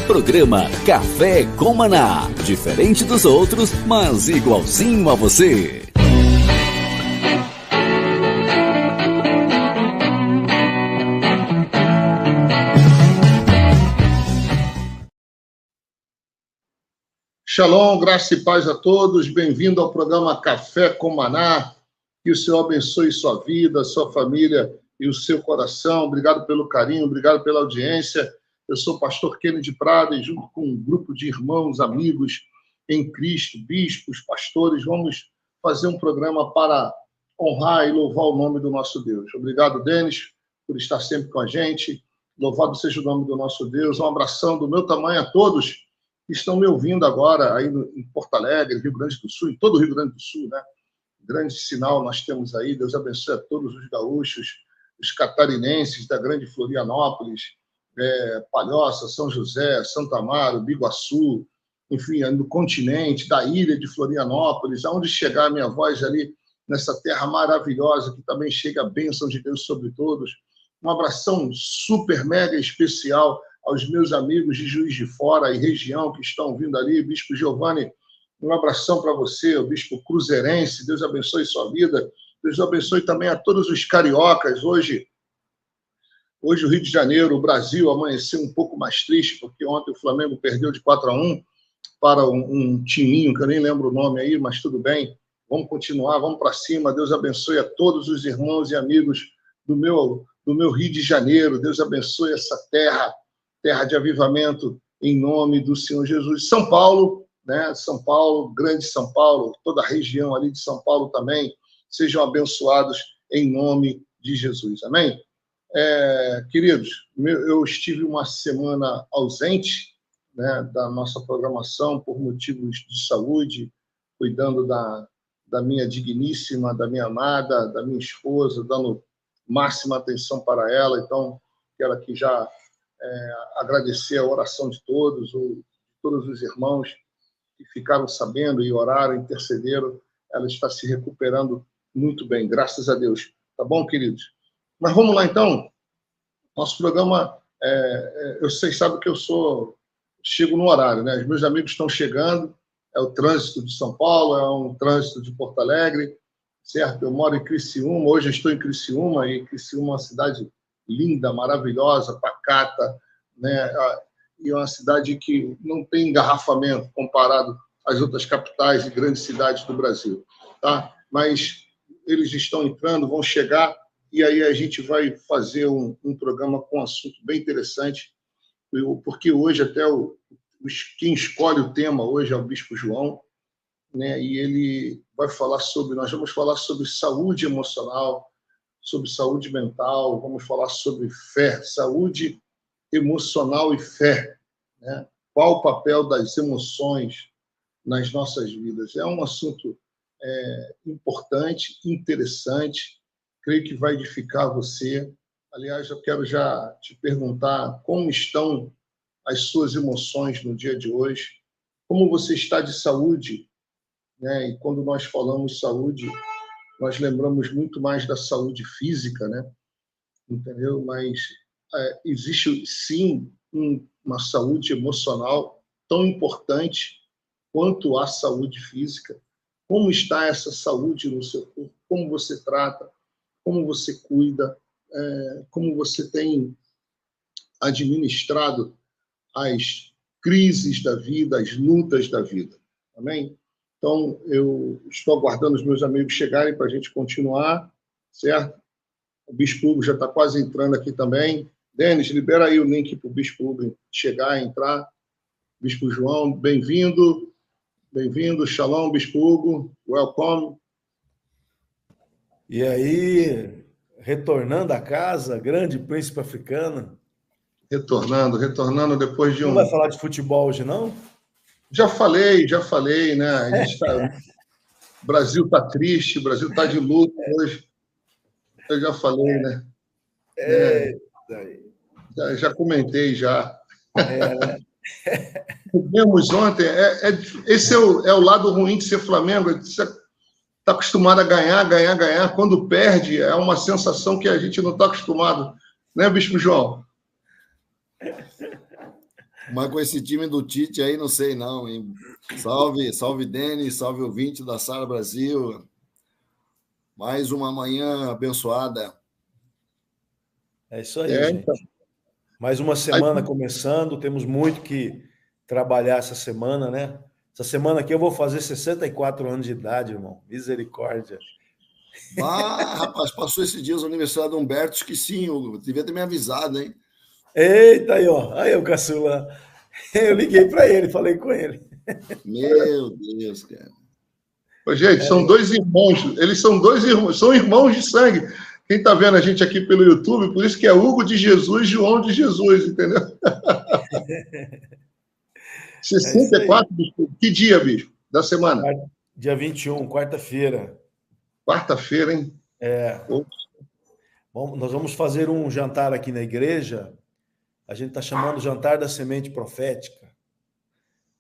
Programa Café com Maná. Diferente dos outros, mas igualzinho a você. Shalom, graça e paz a todos. Bem-vindo ao programa Café com Maná. Que o Senhor abençoe sua vida, sua família e o seu coração. Obrigado pelo carinho, obrigado pela audiência. Eu sou o pastor Kennedy Prada e junto com um grupo de irmãos, amigos em Cristo, bispos, pastores, vamos fazer um programa para honrar e louvar o nome do nosso Deus. Obrigado, Denis, por estar sempre com a gente. Louvado seja o nome do nosso Deus. Um abração do meu tamanho a todos que estão me ouvindo agora aí em Porto Alegre, Rio Grande do Sul, em todo o Rio Grande do Sul, né? Grande sinal nós temos aí. Deus abençoe a todos os gaúchos, os catarinenses da grande Florianópolis, Palhoça, São José, Santa Amaro, Biguaçu, enfim, no continente, da ilha de Florianópolis, aonde chegar a minha voz ali, nessa terra maravilhosa, que também chega a bênção de Deus sobre todos. Um abração super, mega especial aos meus amigos de Juiz de Fora e região que estão vindo ali. Bispo Giovanni, um abração para você, o Bispo Cruzeirense, Deus abençoe sua vida. Deus abençoe também a todos os cariocas. Hoje o Rio de Janeiro, o Brasil, amanheceu um pouco mais triste, porque ontem o Flamengo perdeu de 4-1 para um timinho, que eu nem lembro o nome aí, mas tudo bem. Vamos continuar, vamos para cima. Deus abençoe a todos os irmãos e amigos do meu Rio de Janeiro. Deus abençoe essa terra de avivamento, em nome do Senhor Jesus. São Paulo, né? São Paulo, grande São Paulo, toda a região ali de São Paulo também, sejam abençoados em nome de Jesus. Amém? Queridos, eu estive uma semana ausente, né, da nossa programação por motivos de saúde, cuidando da minha digníssima, da minha amada, da minha esposa, dando máxima atenção para ela. Então, quero aqui já agradecer a oração de todos os irmãos que ficaram sabendo e oraram, intercederam. Ela está se recuperando muito bem, graças a Deus. Tá bom, queridos? Mas vamos lá, então. Nosso programa, vocês sabem que chego no horário, né? Os meus amigos estão chegando, é o trânsito de São Paulo, é um trânsito de Porto Alegre, certo? Eu moro em Criciúma, hoje eu estou em Criciúma, e Criciúma é uma cidade linda, maravilhosa, pacata, né? E é uma cidade que não tem engarrafamento comparado às outras capitais e grandes cidades do Brasil, tá? Mas eles estão entrando, vão chegar, e aí a gente vai fazer um programa com um assunto bem interessante, porque hoje até quem escolhe o tema hoje é o Bispo João, né? E ele vai falar nós vamos falar sobre saúde emocional, sobre saúde mental, vamos falar sobre fé, saúde emocional e fé, né? Qual o papel das emoções nas nossas vidas? É um assunto importante, interessante, creio que vai edificar você. Aliás, eu quero já te perguntar como estão as suas emoções no dia de hoje, como você está de saúde, né? E quando nós falamos saúde, nós lembramos muito mais da saúde física, né? Entendeu? Mas existe, sim, uma saúde emocional tão importante quanto a saúde física. Como está essa saúde no seu corpo? Como você trata? Como você cuida? Como você tem administrado as crises da vida, as lutas da vida? Amém? Então, eu estou aguardando os meus amigos chegarem para a gente continuar, certo? O Bispo Hugo já está quase entrando aqui também. Denis, libera aí o link para o Bispo Hugo chegar, entrar. Bispo João, bem-vindo. Bem-vindo. Shalom, Bispo Hugo. Welcome. E aí, retornando a casa, grande príncipe africano. Retornando depois de Não vai falar de futebol hoje, não? Já falei, né? A gente o Brasil está triste, o Brasil está de luto hoje. Eu já falei, né? Já comentei, já. Vimos ontem, esse é o lado ruim de ser Flamengo. Você está acostumado a ganhar. Quando perde, é uma sensação que a gente não está acostumado. Né, Bispo João? Mas com esse time do Tite aí, não sei não, hein? Salve Denis, salve ouvinte da Sara Brasil. Mais uma manhã abençoada. É isso aí, gente. Então. Mais uma semana começando, temos muito que trabalhar essa semana, né? Essa semana aqui eu vou fazer 64 anos de idade, irmão. Misericórdia. Rapaz, passou esses dias o aniversário do Humberto, esqueci, eu devia ter me avisado, hein? Eita, aí, ó. Aí, o caçula. Eu liguei para ele, falei com ele. Meu Deus, cara. Gente, são dois irmãos. Eles são dois irmãos, são irmãos de sangue. Quem está vendo a gente aqui pelo YouTube, por isso que é Hugo de Jesus, João de Jesus, entendeu? 64, bispo. Que dia, bicho? Da semana? Dia 21, quarta-feira. Quarta-feira, hein? Bom, nós vamos fazer um jantar aqui na igreja. A gente está chamando Jantar da Semente Profética.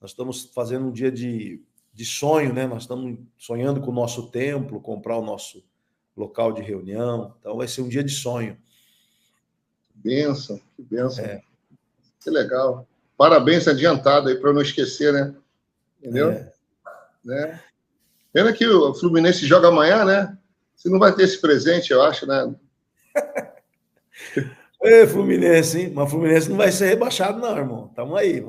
Nós estamos fazendo um dia de sonho, né? Nós estamos sonhando com o nosso templo, comprar o nosso local de reunião. Então, vai ser um dia de sonho. Que bênção. Que legal. Parabéns adiantado aí, para não esquecer, né? Entendeu? Né? Pena que o Fluminense joga amanhã, né? Você não vai ter esse presente, eu acho, né? Fluminense, hein? Mas o Fluminense não vai ser rebaixado, não, irmão. Tamo aí.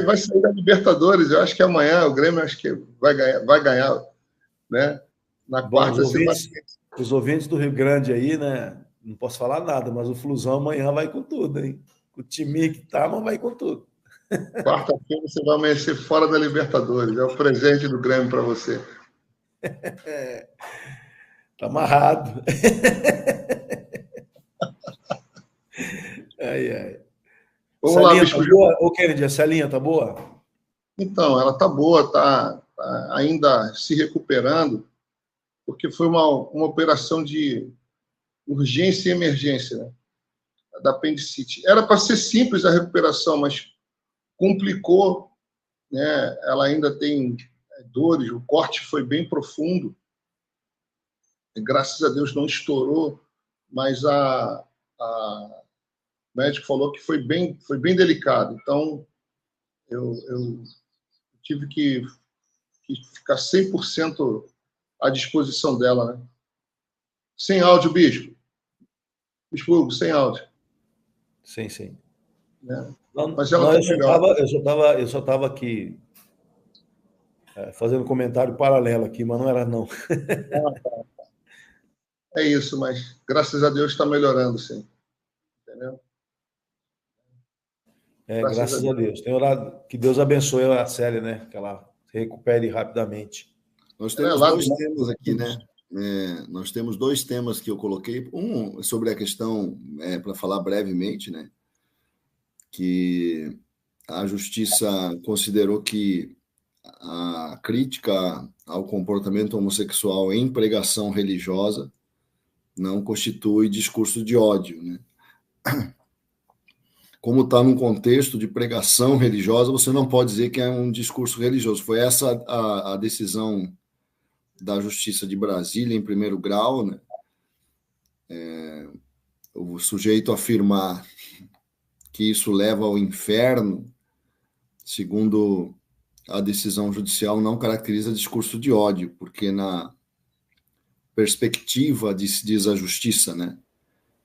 Vai sair da Libertadores. Eu acho que amanhã o Grêmio acho que vai ganhar, né? Na quarta os ouvintes do Rio Grande aí, né? Não posso falar nada, mas o Flusão amanhã vai com tudo, hein? O time que tá, mas vai com tudo. Quarta-feira você vai amanhecer fora da Libertadores. É o presente do Grêmio para você. Tá amarrado. Ai. Vamos lá, Celinha, tá boa? Ô, Kennedy, a Celinha tá boa? Então, ela tá boa, tá ainda se recuperando, porque foi uma operação de urgência e emergência, né? Da apendicite. Era para ser simples a recuperação, mas complicou, né? Ela ainda tem dores, o corte foi bem profundo. Graças a Deus não estourou, mas o médico falou que foi bem delicado. Então, eu tive que ficar 100% à disposição dela, né? Sem áudio, Bispo. Bispo Hugo, sem áudio. Sim. Né? Mas ela eu só estava aqui fazendo um comentário paralelo aqui, mas não era não. É isso, mas graças a Deus está melhorando, sim. Entendeu? Graças a Deus. Tem orado que Deus abençoe a Célia, né? Que ela se recupere rapidamente. Nós temos dois temas aqui, né? Nós temos dois temas que eu coloquei. Um sobre a questão, para falar brevemente, né? Que a Justiça considerou que a crítica ao comportamento homossexual em pregação religiosa não constitui discurso de ódio, né? Como está num contexto de pregação religiosa, você não pode dizer que é um discurso religioso. Foi essa a decisão da Justiça de Brasília, em primeiro grau, né? O sujeito afirmar que isso leva ao inferno, segundo a decisão judicial, não caracteriza discurso de ódio, porque na perspectiva, diz a Justiça, né?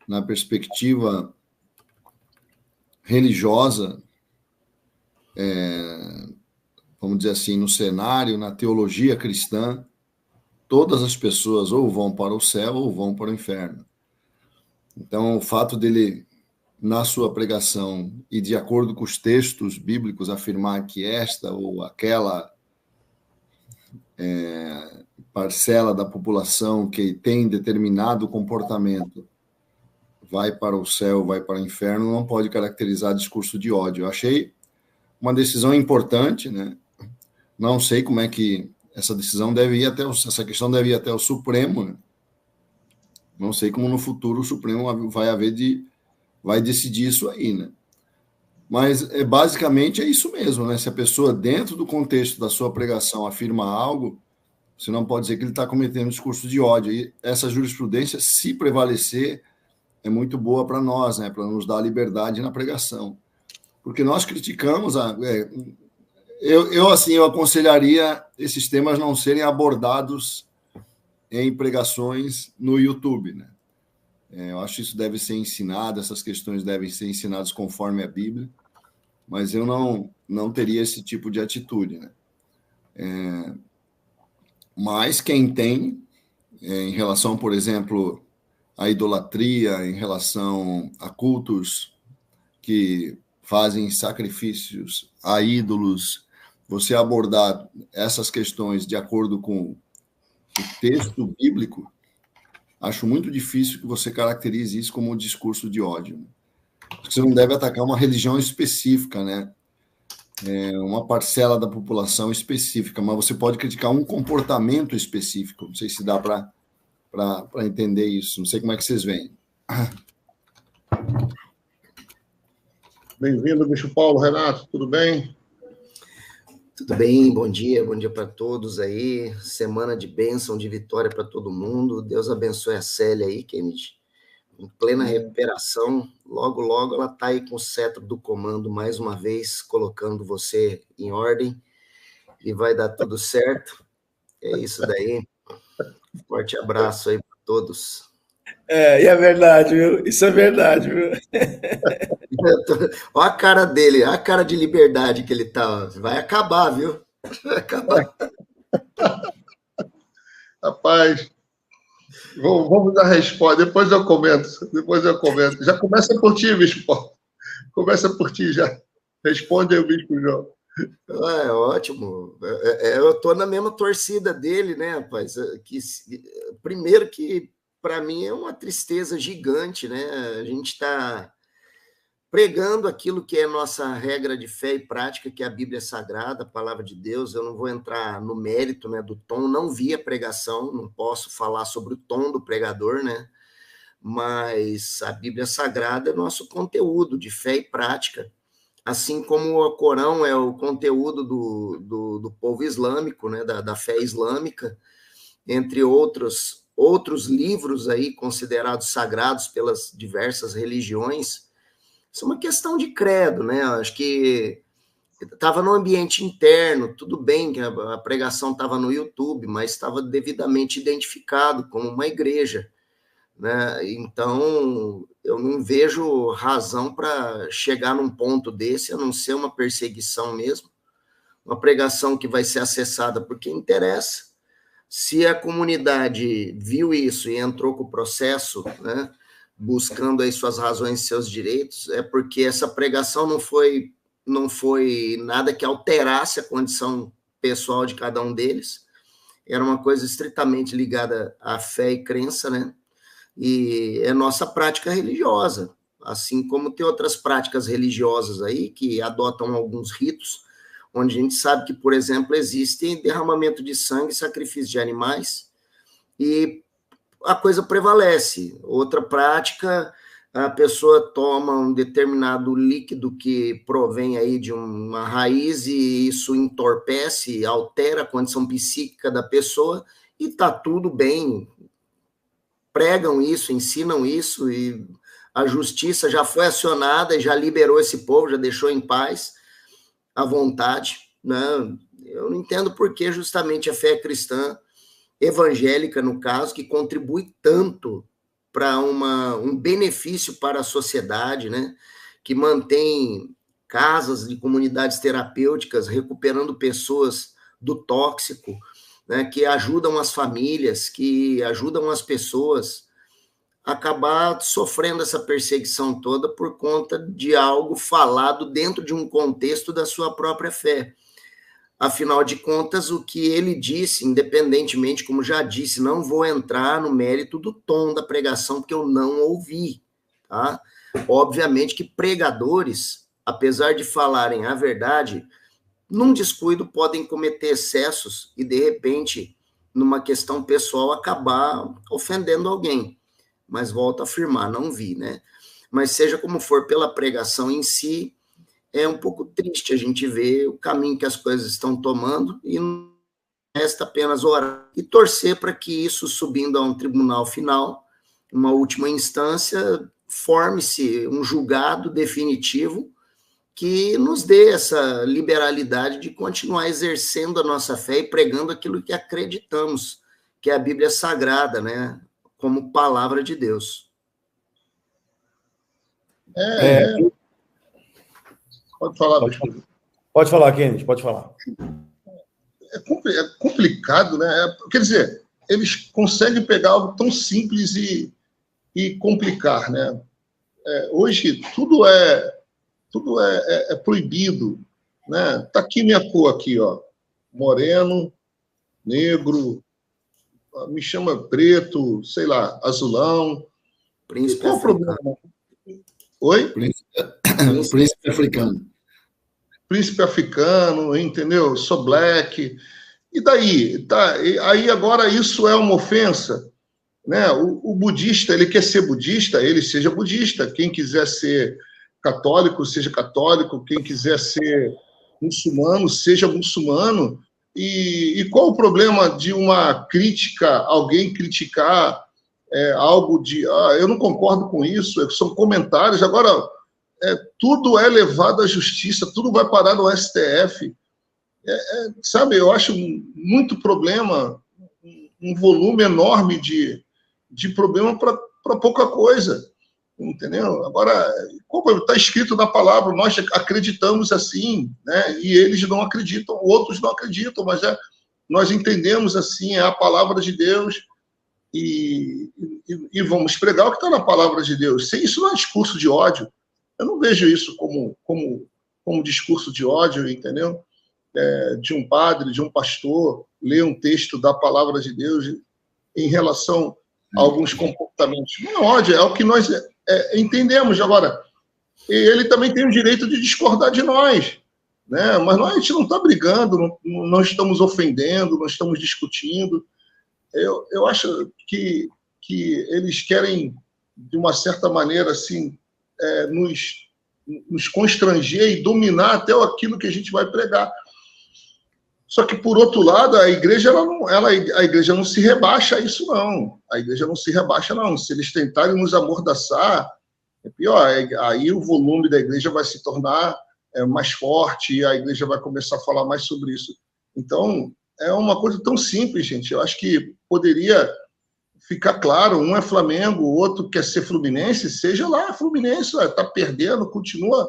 Na perspectiva religiosa, vamos dizer assim, no cenário, na teologia cristã, todas as pessoas ou vão para o céu ou vão para o inferno. Então, o fato dele, na sua pregação, e de acordo com os textos bíblicos, afirmar que esta ou aquela parcela da população que tem determinado comportamento vai para o céu, vai para o inferno, não pode caracterizar discurso de ódio. Eu achei uma decisão importante, né? Não sei como é que essa decisão deve ir essa questão deve ir até o Supremo, né? Não sei como no futuro o Supremo vai decidir isso aí, né? Mas basicamente é isso mesmo, né? Se a pessoa, dentro do contexto da sua pregação, afirma algo, você não pode dizer que ele está cometendo discurso de ódio. E essa jurisprudência, se prevalecer, é muito boa para nós, né? Para nos dar liberdade na pregação. Porque nós criticamos eu aconselharia esses temas não serem abordados em pregações no YouTube, né? Eu acho que isso deve ser ensinado, essas questões devem ser ensinadas conforme a Bíblia, mas eu não teria esse tipo de atitude, né? Mas quem tem, em relação, por exemplo, à idolatria, em relação a cultos que fazem sacrifícios a ídolos, você abordar essas questões de acordo com o texto bíblico, acho muito difícil que você caracterize isso como um discurso de ódio. Você não deve atacar uma religião específica, né? Uma parcela da população específica, mas você pode criticar um comportamento específico. Não sei se dá para entender isso. Não sei como é que vocês veem. Bem-vindo, Bispo Paulo. Renato, tudo bem? Tudo bem, bom dia para todos aí. Semana de bênção, de vitória para todo mundo. Deus abençoe a Célia aí, Kennedy, em plena recuperação. Logo, logo ela está aí com o cetro do comando, mais uma vez, colocando você em ordem, e vai dar tudo certo. É isso daí. Forte abraço aí para todos. E é verdade, viu? Isso é verdade, viu? Olha a cara dele, olha a cara de liberdade que ele tá. Vai acabar, viu? Vai acabar. Rapaz, vamos dar resposta. Depois eu comento. Já começa por ti, Bispo Paulo. Começa por ti já. Responde aí o Bispo João. É ótimo. Eu estou na mesma torcida dele, né, rapaz? Primeiro que, para mim, é uma tristeza gigante, né? A gente está pregando aquilo que é nossa regra de fé e prática, que é a Bíblia Sagrada, a Palavra de Deus. Eu não vou entrar no mérito, né, do tom, não vi a pregação, não posso falar sobre o tom do pregador, né? Mas a Bíblia Sagrada é nosso conteúdo de fé e prática, assim como o Corão é o conteúdo do povo islâmico, né, da fé islâmica, entre outros livros aí considerados sagrados pelas diversas religiões. Isso é uma questão de credo, né? Acho que estava no ambiente interno, tudo bem que a pregação estava no YouTube, mas estava devidamente identificado como uma igreja, né? Então, eu não vejo razão para chegar num ponto desse, a não ser uma perseguição mesmo, uma pregação que vai ser acessada por quem interessa. Se a comunidade viu isso e entrou com o processo, né, buscando aí suas razões e seus direitos, é porque essa pregação não foi nada que alterasse a condição pessoal de cada um deles, era uma coisa estritamente ligada à fé e crença, né? E é nossa prática religiosa, assim como tem outras práticas religiosas aí que adotam alguns ritos, onde a gente sabe que, por exemplo, existem derramamento de sangue, sacrifício de animais, e a coisa prevalece. Outra prática, a pessoa toma um determinado líquido que provém aí de uma raiz e isso entorpece, altera a condição psíquica da pessoa e está tudo bem. Pregam isso, ensinam isso e a justiça já foi acionada e já liberou esse povo, já deixou em paz, à vontade, né? Eu não entendo por que justamente a fé cristã evangélica, no caso, que contribui tanto para um benefício para a sociedade, né? Que mantém casas de comunidades terapêuticas, recuperando pessoas do tóxico, né? Que ajudam as famílias, que ajudam as pessoas a acabar sofrendo essa perseguição toda por conta de algo falado dentro de um contexto da sua própria fé. Afinal de contas, o que ele disse, independentemente, como já disse, não vou entrar no mérito do tom da pregação, porque eu não ouvi, tá? Obviamente que pregadores, apesar de falarem a verdade, num descuido podem cometer excessos e, de repente, numa questão pessoal, acabar ofendendo alguém. Mas volto a afirmar, não vi, né? Mas seja como for, pela pregação em si, é um pouco triste a gente ver o caminho que as coisas estão tomando e não resta apenas orar e torcer para que isso, subindo a um tribunal final, uma última instância, forme-se um julgado definitivo que nos dê essa liberalidade de continuar exercendo a nossa fé e pregando aquilo que acreditamos, que é a Bíblia Sagrada, né? Como palavra de Deus. Pode falar. Pode falar, Kennedy, pode falar. É complicado, né? Quer dizer, eles conseguem pegar algo tão simples e complicar, né? Hoje tudo é proibido, né? Tá aqui minha cor aqui, ó, moreno, negro, me chama preto, sei lá, azulão. Príncipe Qual africano. o problema? Oi? Príncipe africano. Príncipe africano, entendeu? Sou black. E daí? Tá, aí agora isso é uma ofensa, né? O budista, ele quer ser budista, ele seja budista. Quem quiser ser católico, seja católico. Quem quiser ser muçulmano, seja muçulmano. E qual o problema de uma crítica, alguém criticar algo de... eu não concordo com isso, são comentários. Agora, tudo é levado à justiça, tudo vai parar no STF. Sabe, eu acho muito problema, um volume enorme de problema para pouca coisa, entendeu? Agora, como está escrito na palavra, nós acreditamos assim, né? E eles não acreditam, outros não acreditam, mas nós entendemos assim, é a palavra de Deus, e vamos pregar o que está na palavra de Deus. Isso não é discurso de ódio. Eu não vejo isso como discurso de ódio, entendeu? De um padre, de um pastor, ler um texto da palavra de Deus em relação a alguns comportamentos. Não é ódio, é o que nós entendemos. Agora, ele também tem o direito de discordar de nós, né? Mas a gente não está brigando, não estamos ofendendo, não estamos discutindo. Eu acho que eles querem, de uma certa maneira, assim, nos constranger e dominar até aquilo que a gente vai pregar. Só que, por outro lado, a igreja não se rebaixa a isso, não. A igreja não se rebaixa, não. Se eles tentarem nos amordaçar, é pior. Aí o volume da igreja vai se tornar mais forte e a igreja vai começar a falar mais sobre isso. Então, é uma coisa tão simples, gente. Eu acho que poderia ficar claro, um é Flamengo, o outro quer ser Fluminense, seja lá Fluminense, está perdendo, continua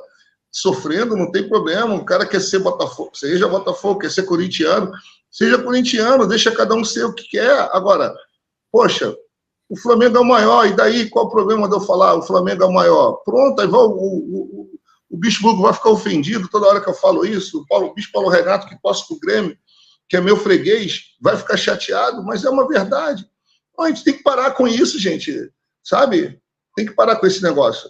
sofrendo, não tem problema. O cara quer ser Botafogo, seja Botafogo, quer ser corintiano, seja corintiano, deixa cada um ser o que quer. Agora, poxa, o Flamengo é o maior, e daí qual o problema de eu falar o Flamengo é o maior? Pronto, aí o Bispo Hugo vai ficar ofendido toda hora que eu falo isso, o Bispo Paulo Renato, que torce pro Grêmio, que é meu freguês, vai ficar chateado, mas é uma verdade. A gente tem que parar com isso, gente, sabe? Tem que parar com esse negócio.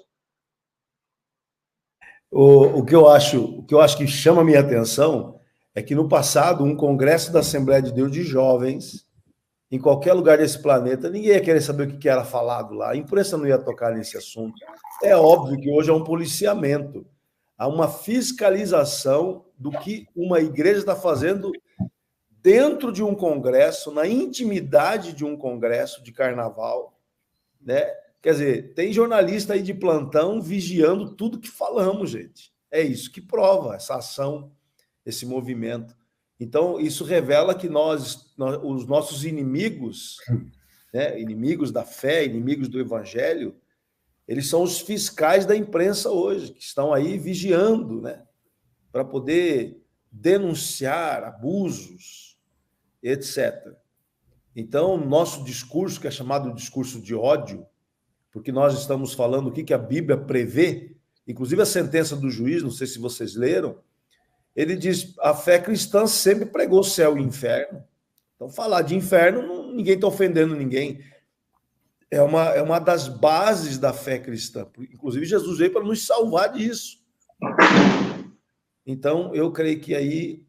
O que eu acho que chama a minha atenção é que no passado, um congresso da Assembleia de Deus de jovens, em qualquer lugar desse planeta, ninguém ia querer saber o que era falado lá. A imprensa não ia tocar nesse assunto. É óbvio que hoje é um policiamento, há uma fiscalização do que uma igreja está fazendo dentro de um congresso, na intimidade de um congresso de carnaval, né? Quer dizer, tem jornalista aí de plantão vigiando tudo que falamos, gente. É isso que prova essa ação, esse movimento. Então, isso revela que os nossos inimigos, né, inimigos da fé, inimigos do evangelho, eles são os fiscais da imprensa hoje, que estão aí vigiando, né, para poder denunciar abusos, etc. Então, nosso discurso, que é chamado discurso de ódio, porque nós estamos falando o que a Bíblia prevê, inclusive a sentença do juiz, não sei se vocês leram, ele diz, a fé cristã sempre pregou céu e inferno. Então, falar de inferno, ninguém está ofendendo ninguém. É uma das bases da fé cristã. Inclusive, Jesus veio para nos salvar disso. Então, eu creio que aí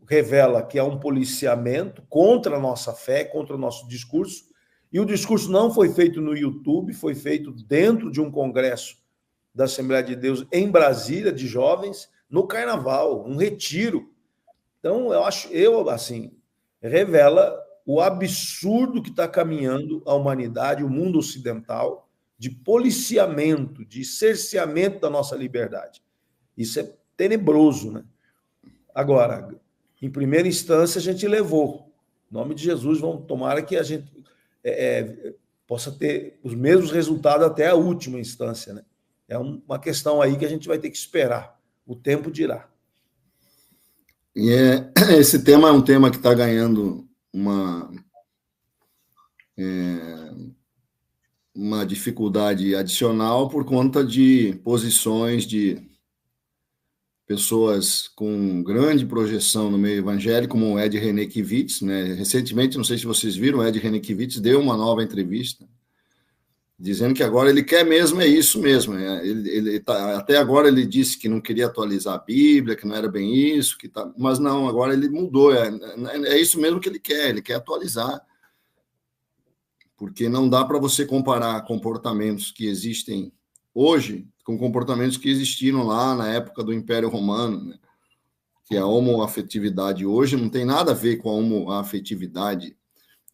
revela que há um policiamento contra a nossa fé, contra o nosso discurso, e o discurso não foi feito no YouTube, foi feito dentro de um congresso da Assembleia de Deus em Brasília, de jovens, no Carnaval, um retiro. Então, revela o absurdo que está caminhando a humanidade, o mundo ocidental, de policiamento, de cerceamento da nossa liberdade. Isso é tenebroso, né? Agora, em primeira instância, a gente levou. Em nome de Jesus, tomara que a gente possa ter os mesmos resultados até a última instância, né? É uma questão aí que a gente vai ter que esperar. O tempo dirá. E esse tema é um tema que está ganhando uma dificuldade adicional por conta de posições de pessoas com grande projeção no meio evangélico, como o Ed Renekiewicz, né? Recentemente, não sei se vocês viram, o Ed Renekiewicz deu uma nova entrevista dizendo que agora ele quer mesmo, é isso mesmo. Até agora ele disse que não queria atualizar a Bíblia, que não era bem isso, mas não, agora ele mudou, é isso mesmo que ele quer atualizar. Porque não dá para você comparar comportamentos que existem hoje com comportamentos que existiram lá na época do Império Romano, né? Que a homoafetividade hoje não tem nada a ver com a homoafetividade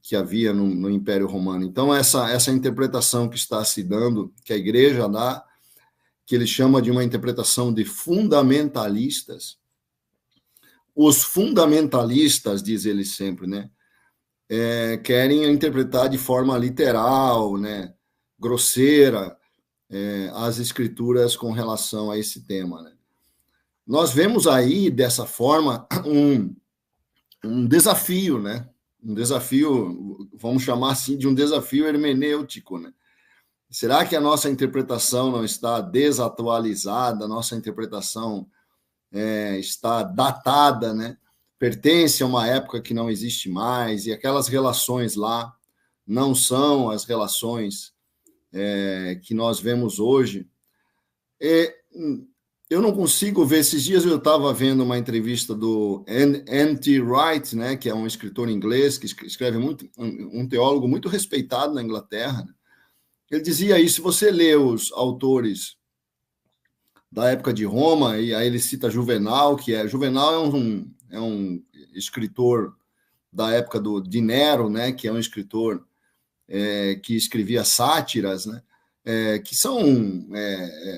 que havia no Império Romano. Então, essa interpretação que está se dando, que a igreja dá, que ele chama de uma interpretação de fundamentalistas. Os fundamentalistas, diz ele sempre, né? Querem interpretar de forma literal, né? Grosseira, as escrituras com relação a esse tema, né? Nós vemos aí, dessa forma, um desafio, né? Um desafio, vamos chamar assim, de um desafio hermenêutico, né? Será que a nossa interpretação não está desatualizada, a nossa interpretação está datada, né? Pertence a uma época que não existe mais, e aquelas relações lá não são as relações que nós vemos hoje? Eu não consigo ver. Esses dias eu estava vendo uma entrevista do N.T. Wright, né, que é um escritor inglês que escreve muito, um teólogo muito respeitado na Inglaterra. Né? Ele dizia aí, se você lê os autores da época de Roma, e aí ele cita Juvenal, Juvenal é um escritor da época de Nero, né, que é um escritor que escrevia sátiras, né? Que são,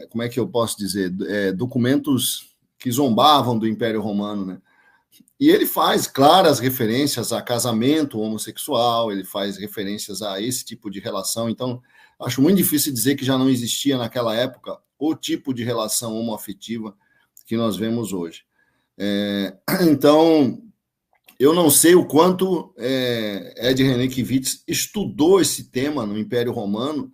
como é que eu posso dizer, documentos que zombavam do Império Romano, né? E ele faz claras referências a casamento homossexual, ele faz referências a esse tipo de relação. Então, acho muito difícil dizer que já não existia naquela época o tipo de relação homoafetiva que nós vemos hoje. Então, eu não sei o quanto Ed Renekiewicz estudou esse tema no Império Romano,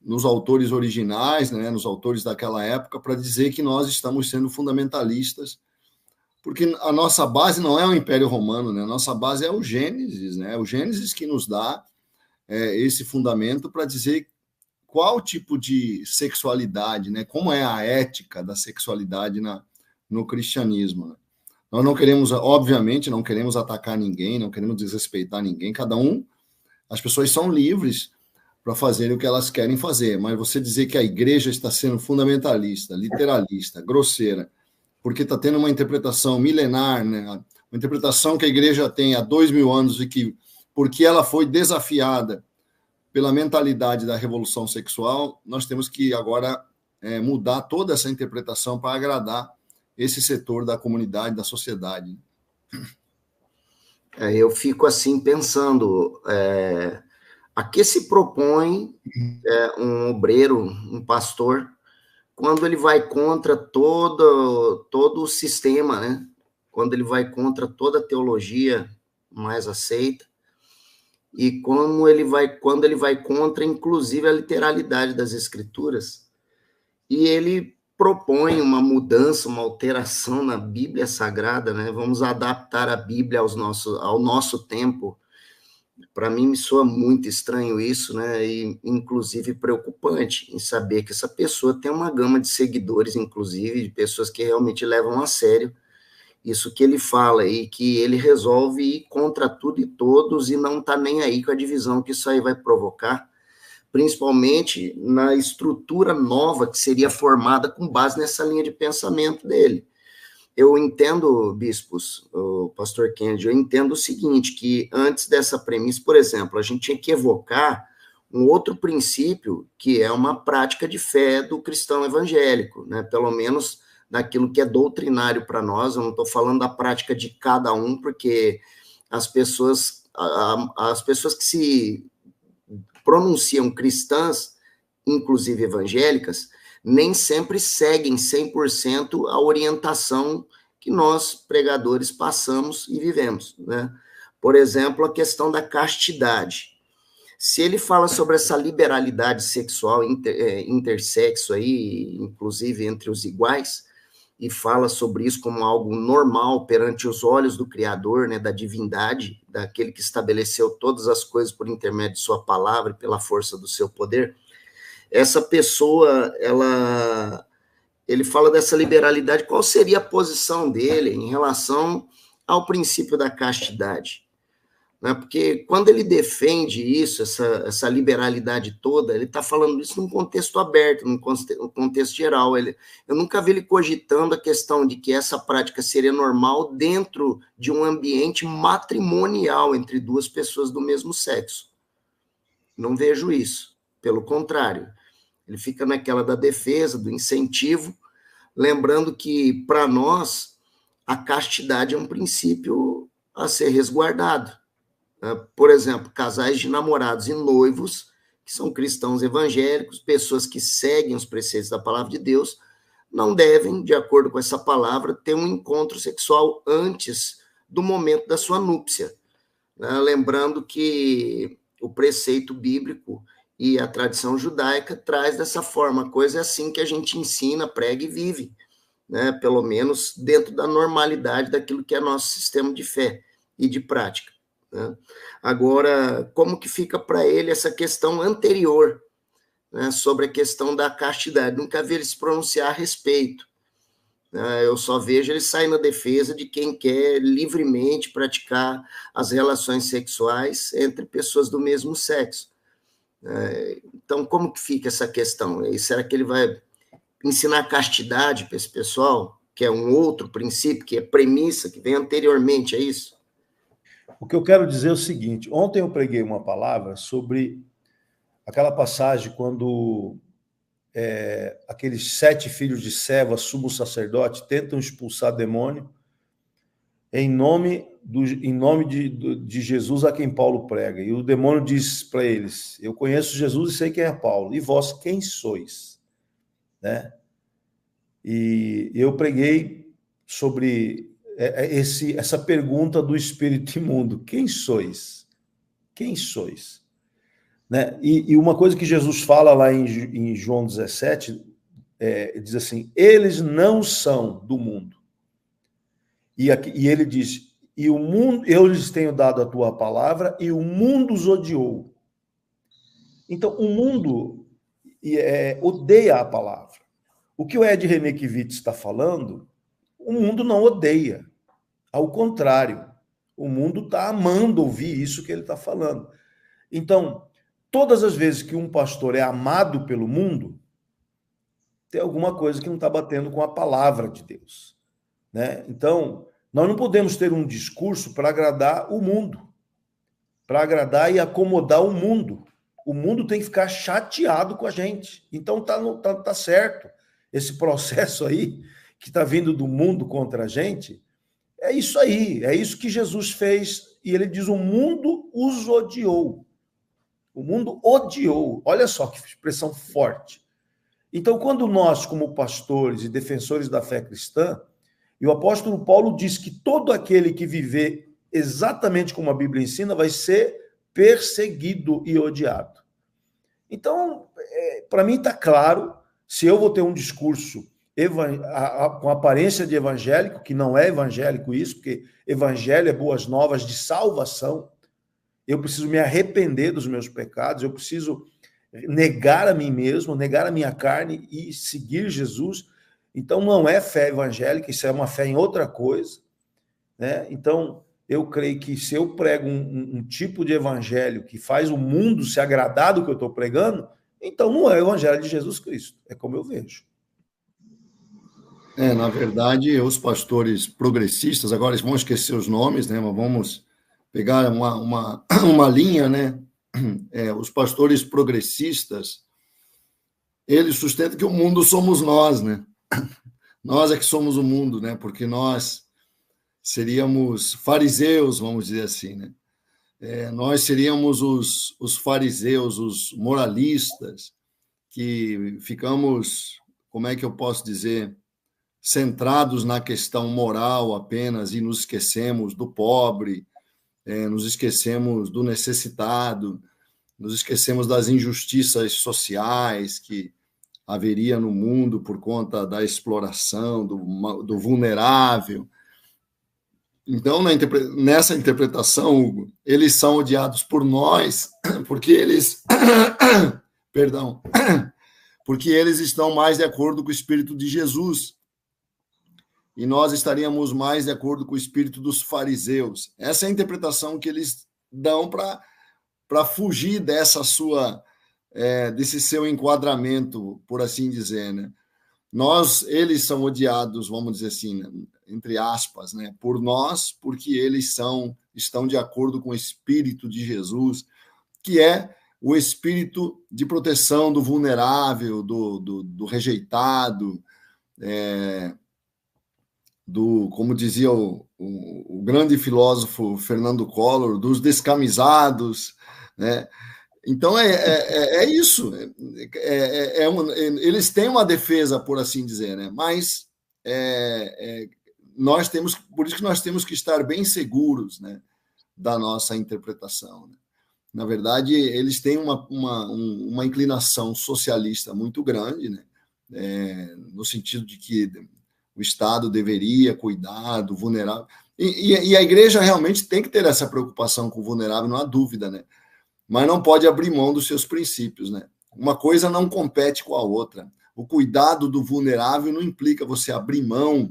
nos autores originais, né, nos autores daquela época, para dizer que nós estamos sendo fundamentalistas, porque a nossa base não é o Império Romano, né, a nossa base é o Gênesis, né, o Gênesis que nos dá esse fundamento para dizer qual tipo de sexualidade, né, como é a ética da sexualidade no cristianismo. Né. Nós não queremos, obviamente, não queremos atacar ninguém, não queremos desrespeitar ninguém, as pessoas são livres para fazer o que elas querem fazer, mas você dizer que a igreja está sendo fundamentalista, literalista, grosseira, porque está tendo uma interpretação milenar, né? Uma interpretação que a igreja tem há 2000 anos e que, porque ela foi desafiada pela mentalidade da revolução sexual, nós temos que agora mudar toda essa interpretação para agradar esse setor da comunidade, da sociedade. Eu fico assim pensando... A que se propõe um obreiro, um pastor, quando ele vai contra todo o sistema, né? Quando ele vai contra toda a teologia mais aceita, e quando ele vai contra, inclusive, a literalidade das Escrituras, e ele propõe uma mudança, uma alteração na Bíblia Sagrada, né? Vamos adaptar a Bíblia ao nosso tempo. Para mim, me soa muito estranho isso, né? E, inclusive, preocupante em saber que essa pessoa tem uma gama de seguidores, inclusive, de pessoas que realmente levam a sério isso que ele fala e que ele resolve ir contra tudo e todos e não está nem aí com a divisão que isso aí vai provocar, principalmente na estrutura nova que seria formada com base nessa linha de pensamento dele. Eu entendo, bispos, o pastor Kennedy, eu entendo o seguinte, que antes dessa premissa, por exemplo, a gente tinha que evocar um outro princípio, que é uma prática de fé do cristão evangélico, né? Pelo menos daquilo que é doutrinário para nós. Eu não estou falando da prática de cada um, porque as pessoas que se pronunciam cristãs, inclusive evangélicas, nem sempre seguem 100% a orientação que nós, pregadores, passamos e vivemos, né? Por exemplo, a questão da castidade. Se ele fala sobre essa liberalidade sexual intersexo aí, inclusive entre os iguais, e fala sobre isso como algo normal perante os olhos do Criador, né, da divindade, daquele que estabeleceu todas as coisas por intermédio de sua palavra e pela força do seu poder, essa pessoa, ele fala dessa liberalidade. Qual seria a posição dele em relação ao princípio da castidade? Né? Porque quando ele defende isso, essa liberalidade toda, ele está falando isso num contexto aberto, num contexto geral. Eu nunca vi ele cogitando a questão de que essa prática seria normal dentro de um ambiente matrimonial entre duas pessoas do mesmo sexo. Não vejo isso. Pelo contrário, ele fica naquela da defesa, do incentivo, lembrando que, para nós, a castidade é um princípio a ser resguardado. Por exemplo, casais de namorados e noivos, que são cristãos evangélicos, pessoas que seguem os preceitos da palavra de Deus, não devem, de acordo com essa palavra, ter um encontro sexual antes do momento da sua núpcia. Lembrando que o preceito bíblico e a tradição judaica traz dessa forma. A coisa é assim que a gente ensina, prega e vive, né? Pelo menos dentro da normalidade daquilo que é nosso sistema de fé e de prática, né? Agora, como que fica para ele essa questão anterior, né, sobre a questão da castidade? Nunca vi ele se pronunciar a respeito. Eu só vejo ele sair na defesa de quem quer livremente praticar as relações sexuais entre pessoas do mesmo sexo. Então, como que fica essa questão? Será que ele vai ensinar castidade para esse pessoal, que é um outro princípio, que é premissa, que vem anteriormente a isso? O que eu quero dizer é o seguinte: ontem eu preguei uma palavra sobre aquela passagem quando aqueles 7 filhos de Seva, sumo sacerdote, tentam expulsar demônio em nome de Jesus a quem Paulo prega. E o demônio diz para eles: eu conheço Jesus e sei quem é Paulo. E vós quem sois? Né? E eu preguei sobre essa pergunta do espírito imundo: quem sois? Quem sois? Né? E uma coisa que Jesus fala lá em João 17, diz assim: eles não são do mundo. E ele diz: e o mundo, eu lhes tenho dado a tua palavra, e o mundo os odiou. Então, o mundo odeia a palavra. O que o Ed Renekiewicz está falando, o mundo não odeia. Ao contrário, o mundo está amando ouvir isso que ele está falando. Então, todas as vezes que um pastor é amado pelo mundo, tem alguma coisa que não está batendo com a palavra de Deus, né? Então, nós não podemos ter um discurso para agradar o mundo, para agradar e acomodar o mundo. O mundo tem que ficar chateado com a gente. Então, tá certo. Esse processo aí, que está vindo do mundo contra a gente, é isso aí. É isso que Jesus fez. E ele diz: o mundo os odiou. O mundo odiou. Olha só que expressão forte. Então, quando nós, como pastores e defensores da fé cristã, e o apóstolo Paulo diz que todo aquele que viver exatamente como a Bíblia ensina vai ser perseguido e odiado. Então, para mim está claro, se eu vou ter um discurso com aparência de evangélico, que não é evangélico isso, porque evangelho é boas novas de salvação, eu preciso me arrepender dos meus pecados, eu preciso negar a mim mesmo, negar a minha carne e seguir Jesus. Então, não é fé evangélica, isso é uma fé em outra coisa, né? Então, eu creio que se eu prego um tipo de evangelho que faz o mundo se agradar do que eu estou pregando, então não é o evangelho de Jesus Cristo, é como eu vejo. Na verdade, os pastores progressistas, agora eles vão esquecer os nomes, né? Mas vamos pegar uma linha, né? Os pastores progressistas, eles sustentam que o mundo somos nós, né? Nós é que somos o mundo, né? Porque nós seríamos fariseus, vamos dizer assim, né? Nós seríamos os fariseus, os moralistas, que ficamos, como é que eu posso dizer, centrados na questão moral apenas e nos esquecemos do pobre, nos esquecemos do necessitado, nos esquecemos das injustiças sociais que haveria no mundo por conta da exploração, do vulnerável. Então, nessa interpretação, Hugo, eles são odiados por nós porque eles... Perdão. Porque eles estão mais de acordo com o Espírito de Jesus. E nós estaríamos mais de acordo com o espírito dos fariseus. Essa é a interpretação que eles dão para fugir desse seu enquadramento, por assim dizer, né? Eles são odiados, vamos dizer assim, né? Entre aspas, né? Por nós, porque eles estão de acordo com o Espírito de Jesus, que é o espírito de proteção do vulnerável, do rejeitado, como dizia o grande filósofo Fernando Collor, dos descamisados, né? Então, é isso. Eles têm uma defesa, por assim dizer, né? Mas por isso que nós temos que estar bem seguros, né, da nossa interpretação, né? Na verdade, eles têm uma inclinação socialista muito grande, né? No sentido de que o Estado deveria cuidar do vulnerável. E a igreja realmente tem que ter essa preocupação com o vulnerável, não há dúvida, né? Mas não pode abrir mão dos seus princípios, né? Uma coisa não compete com a outra. O cuidado do vulnerável não implica você abrir mão,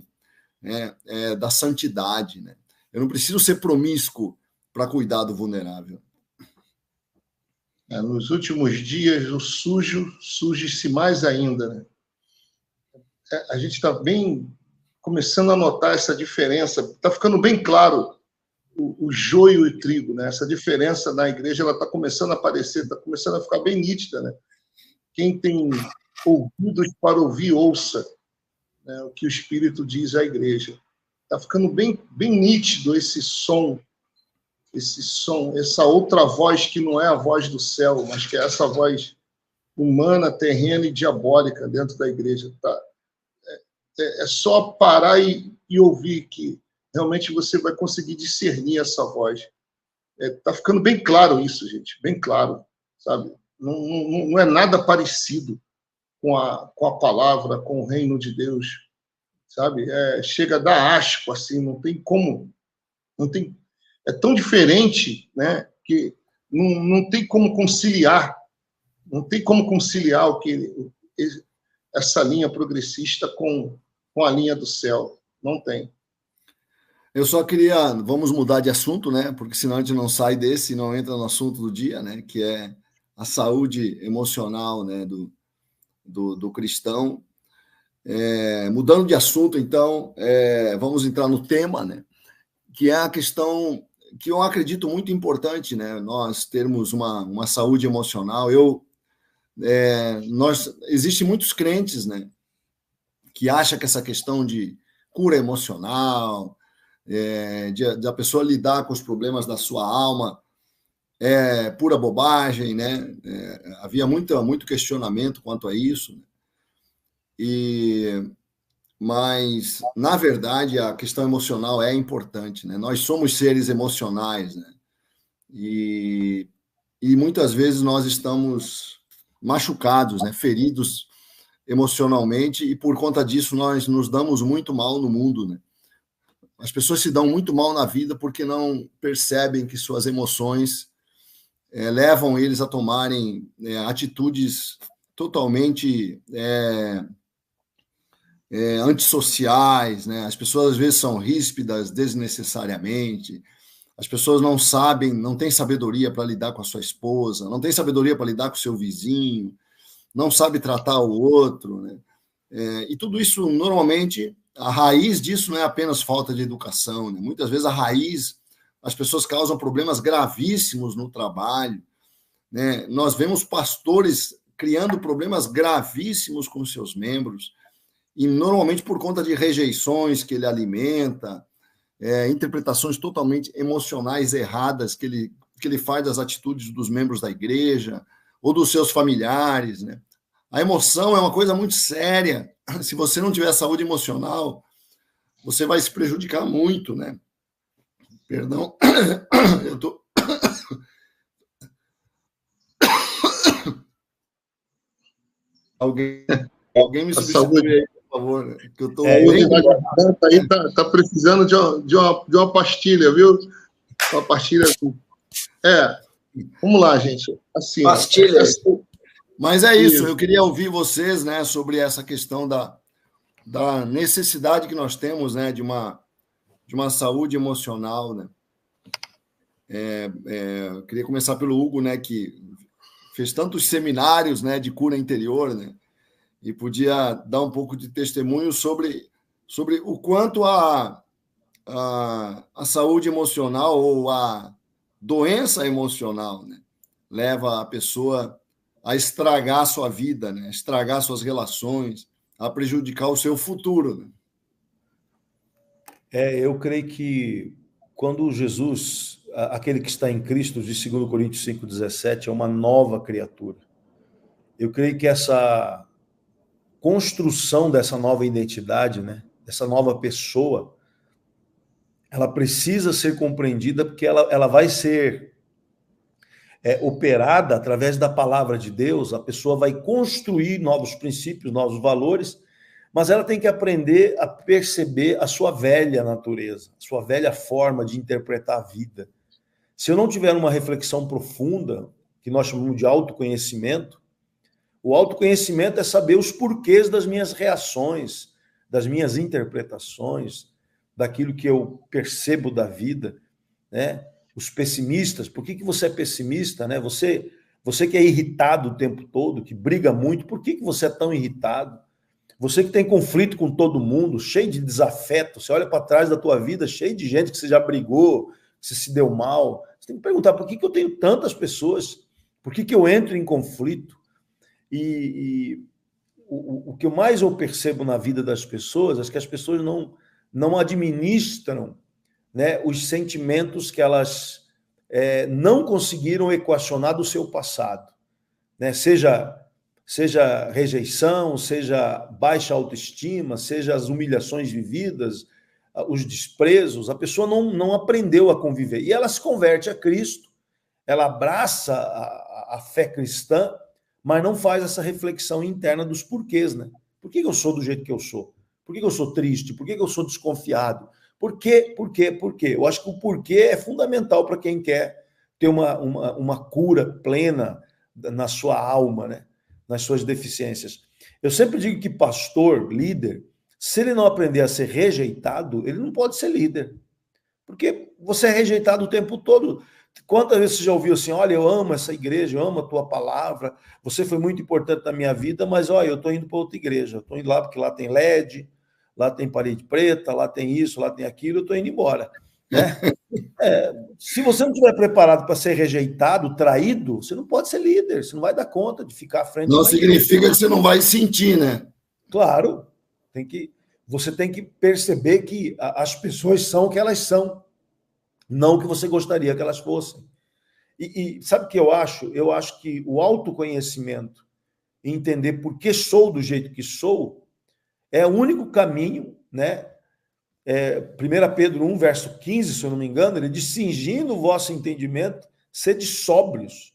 né, da santidade, né? Eu não preciso ser promíscuo para cuidar do vulnerável. Nos últimos dias, o sujo surge-se mais ainda, né? A gente está bem começando a notar essa diferença. Está ficando bem claro o joio e o trigo, né? Essa diferença na igreja ela está começando a aparecer, está começando a ficar bem nítida, né? Quem tem ouvidos para ouvir, ouça, né, o que o Espírito diz à igreja. Está ficando bem nítido esse som, essa outra voz que não é a voz do céu, mas que é essa voz humana, terrena e diabólica dentro da igreja. Tá? É só parar e ouvir que realmente você vai conseguir discernir essa voz. Está ficando bem claro isso, gente, bem claro, sabe? Não é nada parecido com a palavra, com o reino de Deus, sabe? Chega a dar asco, assim, não tem como, é tão diferente, né, que não tem como conciliar, essa linha progressista com a linha do céu, não tem. Eu só vamos mudar de assunto, né, porque senão a gente não sai desse e não entra no assunto do dia, né, que é a saúde emocional, né, do cristão. Mudando de assunto, então, vamos entrar no tema, né, que é a questão que eu acredito muito importante, né, nós termos uma saúde emocional. Existem muitos crentes, né, que acham que essa questão de cura emocional, de a pessoa lidar com os problemas da sua alma, é pura bobagem, né? Havia muito questionamento quanto a isso, né? Mas, na verdade, a questão emocional é importante, né? Nós somos seres emocionais, né? E muitas vezes nós estamos machucados, né? Feridos emocionalmente, e por conta disso nós nos damos muito mal no mundo, né? As pessoas se dão muito mal na vida porque não percebem que suas emoções levam eles a tomarem atitudes totalmente antissociais, né? As pessoas às vezes são ríspidas desnecessariamente, as pessoas não têm sabedoria para lidar com a sua esposa, não têm sabedoria para lidar com o seu vizinho, não sabe tratar o outro, né? E tudo isso, normalmente, a raiz disso não é apenas falta de educação, né? Muitas vezes as pessoas causam problemas gravíssimos no trabalho, né? Nós vemos pastores criando problemas gravíssimos com seus membros, e normalmente por conta de rejeições que ele alimenta, interpretações totalmente emocionais erradas que ele faz das atitudes dos membros da igreja ou dos seus familiares, né? A emoção é uma coisa muito séria. Se você não tiver saúde emocional, você vai se prejudicar muito, né? Perdão, eu tô... Alguém me substitui aí, por favor, né? Que eu tô bem... aí tá precisando de uma pastilha, viu? Uma pastilha. Vamos lá, gente. Assim, pastilha. Mas é isso, eu queria ouvir vocês, né, sobre essa questão da necessidade que nós temos, né, de uma saúde emocional, né? Eu queria começar pelo Hugo, né, que fez tantos seminários, né, de cura interior, né, e podia dar um pouco de testemunho sobre o quanto a saúde emocional ou a doença emocional, né, leva a pessoa a estragar a sua vida, né, a estragar suas relações, a prejudicar o seu futuro, né? Eu creio que quando Jesus, aquele que está em Cristo, de 2 Coríntios 5,17, é uma nova criatura. Eu creio que essa construção dessa nova identidade, né, dessa nova pessoa, ela precisa ser compreendida porque ela vai ser operada através da palavra de Deus. A pessoa vai construir novos princípios, novos valores, mas ela tem que aprender a perceber a sua velha natureza, a sua velha forma de interpretar a vida. Se eu não tiver uma reflexão profunda, que nós chamamos de autoconhecimento, o autoconhecimento é saber os porquês das minhas reações, das minhas interpretações, daquilo que eu percebo da vida, né? Os pessimistas, por que você é pessimista, né? Você que é irritado o tempo todo, que briga muito, por que você é tão irritado? Você que tem conflito com todo mundo, cheio de desafeto, você olha para trás da tua vida, cheio de gente que você já brigou, que você se deu mal. Você tem que perguntar, por que eu tenho tantas pessoas? Por que eu entro em conflito? E o que mais eu percebo na vida das pessoas é que as pessoas não administram, né, os sentimentos que elas não conseguiram equacionar do seu passado, né? Seja rejeição, seja baixa autoestima, seja as humilhações vividas, os desprezos, a pessoa não aprendeu a conviver. E ela se converte a Cristo, ela abraça a fé cristã, mas não faz essa reflexão interna dos porquês, né? Por que eu sou do jeito que eu sou? Por que eu sou triste? Por que eu sou desconfiado? Por quê? Por quê? Por quê? Eu acho que o porquê é fundamental para quem quer ter uma cura plena na sua alma, né? Nas suas deficiências. Eu sempre digo que pastor, líder, se ele não aprender a ser rejeitado, ele não pode ser líder. Porque você é rejeitado o tempo todo. Quantas vezes você já ouviu assim, olha, eu amo essa igreja, eu amo a tua palavra, você foi muito importante na minha vida, mas olha, eu estou indo para outra igreja, eu estou indo lá porque lá tem LED, lá tem parede preta, lá tem isso, lá tem aquilo, eu estou indo embora. Né? Se você não estiver preparado para ser rejeitado, traído, você não pode ser líder, você não vai dar conta de ficar à frente. Não significa que você não vai sentir, né? Claro, você tem que perceber que as pessoas são o que elas são, não o que você gostaria que elas fossem. E sabe o que eu acho? Eu acho que o autoconhecimento, entender por que sou do jeito que sou, é o único caminho, né? 1 Pedro 1, verso 15, se eu não me engano, ele diz, cingindo o vosso entendimento, sede sóbrios,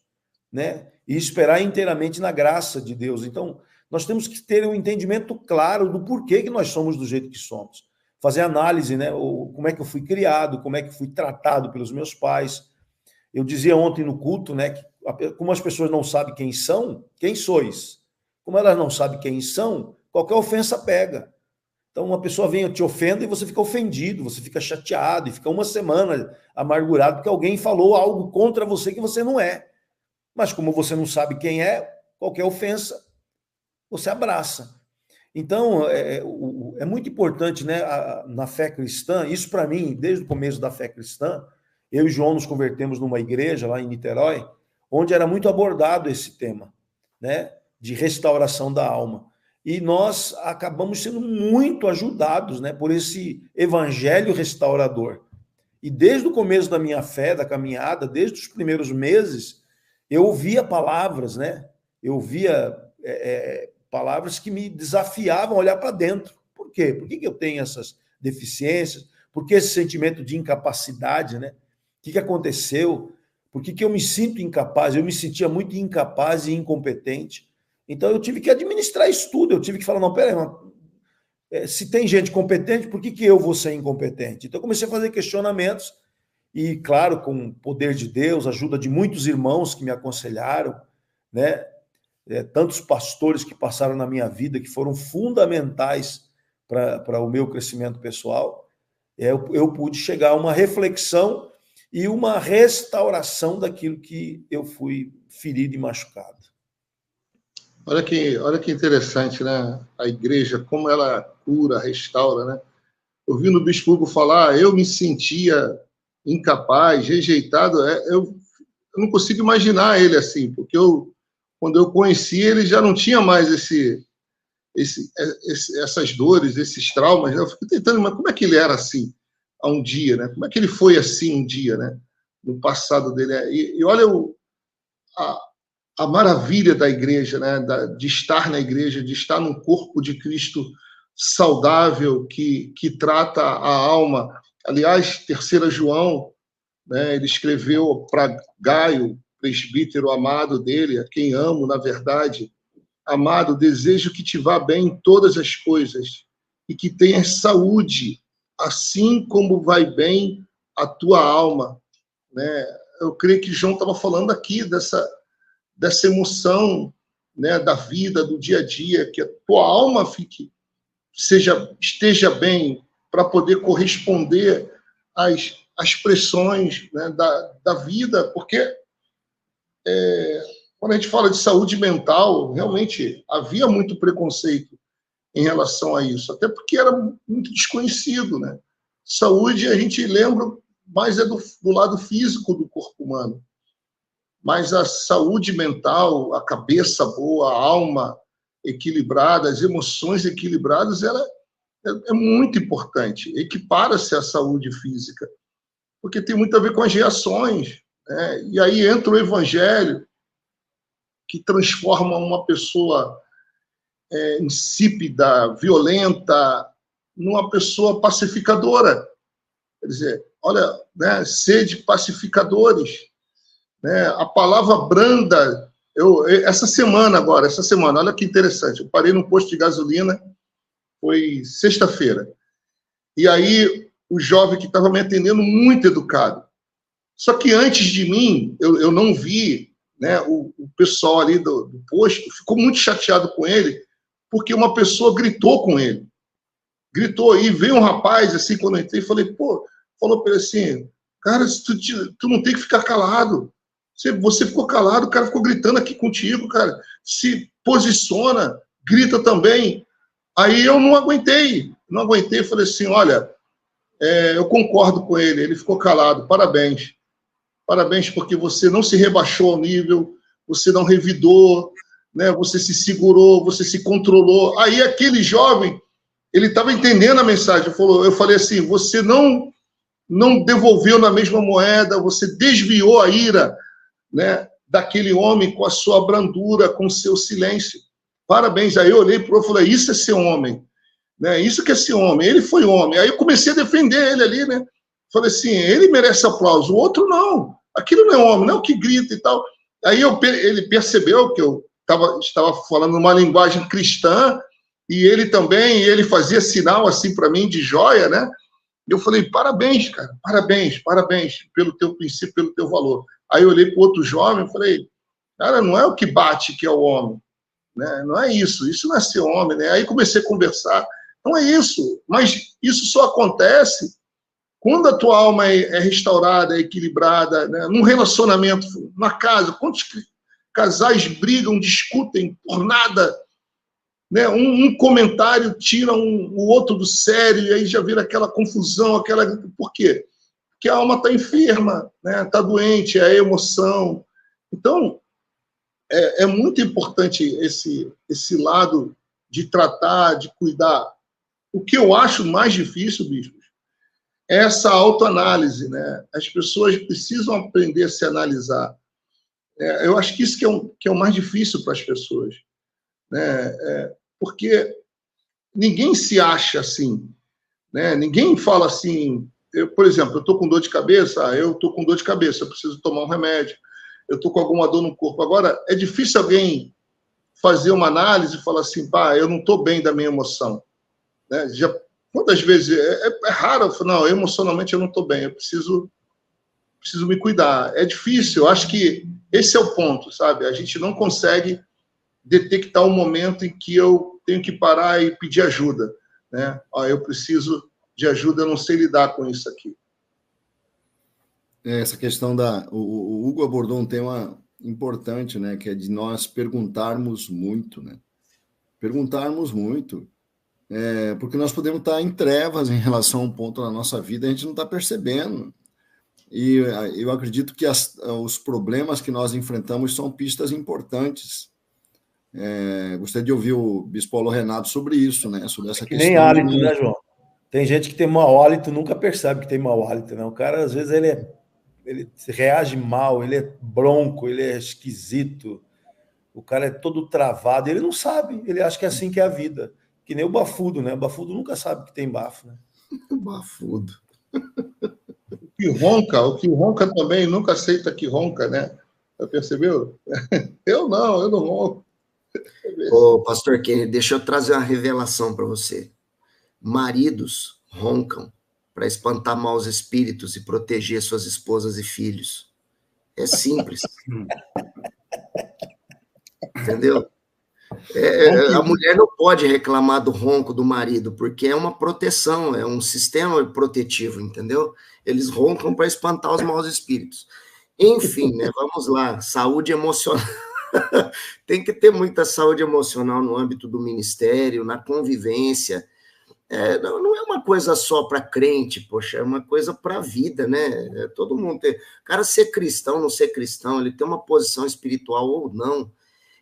né? E esperar inteiramente na graça de Deus. Então, nós temos que ter um entendimento claro do porquê que nós somos do jeito que somos. Fazer análise, né? Como é que eu fui criado, como é que fui tratado pelos meus pais. Eu dizia ontem no culto, né, que como as pessoas não sabem quem são, quem sois? Como elas não sabem quem são, qualquer ofensa pega. Então, uma pessoa vem e te ofende e você fica ofendido, você fica chateado e fica uma semana amargurado porque alguém falou algo contra você que você não é. Mas como você não sabe quem é, qualquer ofensa você abraça. Então, é muito importante, né, na fé cristã, isso para mim, desde o começo da fé cristã, eu e João nos convertemos numa igreja lá em Niterói, onde era muito abordado esse tema, né, de restauração da alma. e nós acabamos sendo muito ajudados, né, por esse evangelho restaurador. E desde o começo da minha fé, da caminhada, desde os primeiros meses, eu ouvia palavras, né? Eu ouvia palavras que me desafiavam a olhar para dentro. Por quê? Por que eu tenho essas deficiências? Por que esse sentimento de incapacidade, né? O que aconteceu? Por que eu me sinto incapaz? Eu me sentia muito incapaz e incompetente. Então, eu tive que administrar isso tudo. Eu tive que falar, não, peraí, se tem gente competente, por que eu vou ser incompetente? Então, eu comecei a fazer questionamentos e, claro, com o poder de Deus, ajuda de muitos irmãos que me aconselharam, né? Tantos pastores que passaram na minha vida, que foram fundamentais para o meu crescimento pessoal, eu pude chegar a uma reflexão e uma restauração daquilo que eu fui ferido e machucado. Olha que interessante, né? A igreja, como ela cura, restaura, né? Ouvindo o Bispo Hugo falar, eu me sentia incapaz, rejeitado. Eu não consigo imaginar ele assim, porque quando eu conheci ele já não tinha mais essas dores, esses traumas. Né? Eu fico tentando, mas como é que ele era assim há um dia, né? Como é que ele foi assim um dia, né? No passado dele. E olha a maravilha da igreja, né? De estar na igreja, de estar num corpo de Cristo saudável, que trata a alma. Aliás, 3 João, né? Ele escreveu para Gaio, presbítero amado dele, a quem amo, na verdade. Amado, desejo que te vá bem em todas as coisas e que tenhas saúde, assim como vai bem a tua alma. Né? Eu creio que João estava falando aqui dessa emoção, né, da vida, do dia a dia, que a tua alma esteja bem para poder corresponder às pressões, né, da vida, porque quando a gente fala de saúde mental, realmente havia muito preconceito em relação a isso, até porque era muito desconhecido, né? Saúde, a gente lembra, mais do lado físico do corpo humano. Mas a saúde mental, a cabeça boa, a alma equilibrada, as emoções equilibradas, ela é muito importante. Equipara-se à saúde física, porque tem muito a ver com as reações, né? E aí entra o evangelho, que transforma uma pessoa insípida, violenta, numa pessoa pacificadora. Quer dizer, olha, né, sede pacificadores. Né? A palavra branda, essa semana, olha que interessante, eu parei num posto de gasolina, foi sexta-feira, e aí o jovem que estava me atendendo, muito educado. Só que antes de mim, eu não vi, né, o pessoal ali do posto, ficou muito chateado com ele, porque uma pessoa gritou com ele. Gritou, e veio um rapaz, assim, quando eu entrei, falei, falou para ele assim, cara, tu não tem que ficar calado. Você ficou calado, o cara ficou gritando aqui contigo, cara. Se posiciona, grita também. Aí eu não aguentei, falei assim, olha, eu concordo com ele, ele ficou calado, parabéns. Parabéns porque você não se rebaixou ao nível, você não revidou, né? Você se segurou, você se controlou. Aí aquele jovem, ele estava entendendo a mensagem. Eu falei assim, você não devolveu na mesma moeda, você desviou a ira, né, daquele homem com a sua brandura, com o seu silêncio. Parabéns. Aí eu olhei para o outro e falei, isso é ser homem. Né? Isso que é ser homem. Ele foi homem. Aí eu comecei a defender ele ali, né? Falei assim, ele merece aplauso, o outro não. Aquilo não é homem, não é o que grita e tal. Aí ele percebeu que eu estava falando uma linguagem cristã, e ele também, ele fazia sinal assim para mim de joia, né? E eu falei, parabéns, cara, parabéns pelo teu princípio, pelo teu valor. Aí eu olhei para o outro jovem e falei, cara, não é o que bate que é o homem, né? Não é isso não é ser homem, né? Aí comecei a conversar, não é isso, mas isso só acontece quando a tua alma é restaurada, é equilibrada, né? Num relacionamento, na casa, quantos casais brigam, discutem por nada, né? Um comentário tira o outro do sério, e aí já vira aquela confusão, Por quê? Porque a alma está enferma, né? Está doente, é a emoção. Então, é muito importante esse lado de tratar, de cuidar. O que eu acho mais difícil, bispos, é essa autoanálise, né? As pessoas precisam aprender a se analisar. Eu acho que isso que é o mais difícil para as pessoas, né? Porque ninguém se acha assim, né? Ninguém fala assim, por exemplo, eu estou com dor de cabeça, eu estou com dor de cabeça, eu preciso tomar um remédio, eu estou com alguma dor no corpo. Agora, é difícil alguém fazer uma análise e falar assim, pá, eu não estou bem da minha emoção, né? Quantas vezes, é raro eu falar, não, emocionalmente eu não estou bem, eu preciso me cuidar. É difícil, eu acho que esse é o ponto, sabe? A gente não consegue detectar o momento em que eu tenho que parar e pedir ajuda, né? Eu preciso de ajuda, eu não sei lidar com isso aqui. Essa questão o Hugo abordou um tema importante, né? Que é de nós perguntarmos muito, né? Perguntarmos muito, porque nós podemos estar em trevas em relação a um ponto na nossa vida, a gente não está percebendo. E eu acredito que os problemas que nós enfrentamos são pistas importantes. Gostaria de ouvir o Bispo Paulo Renato sobre isso, né? Sobre essa questão. Nem hálito, né, João? Tem gente que tem mau hálito, nunca percebe que tem mau hálito, né? O cara, às vezes, ele reage mal, ele é bronco, ele é esquisito, o cara é todo travado, ele não sabe, ele acha que é assim que é a vida. Que nem o bafudo, né? O bafudo nunca sabe que tem bafo, né? O bafudo. O que ronca também nunca aceita que ronca, né? Percebeu? Eu não ronco. Ô, pastor Kenny, deixa eu trazer uma revelação para você. Maridos roncam para espantar maus espíritos e proteger suas esposas e filhos. É simples. Entendeu? A mulher não pode reclamar do ronco do marido, porque é uma proteção, é um sistema protetivo, entendeu? Eles roncam para espantar os maus espíritos. Enfim, né? Vamos lá, saúde emocional. Tem que ter muita saúde emocional no âmbito do ministério, na convivência. Não é uma coisa só para crente, poxa, é uma coisa para a vida, né? Todo mundo tem. O cara ser cristão, não ser cristão, ele tem uma posição espiritual ou não,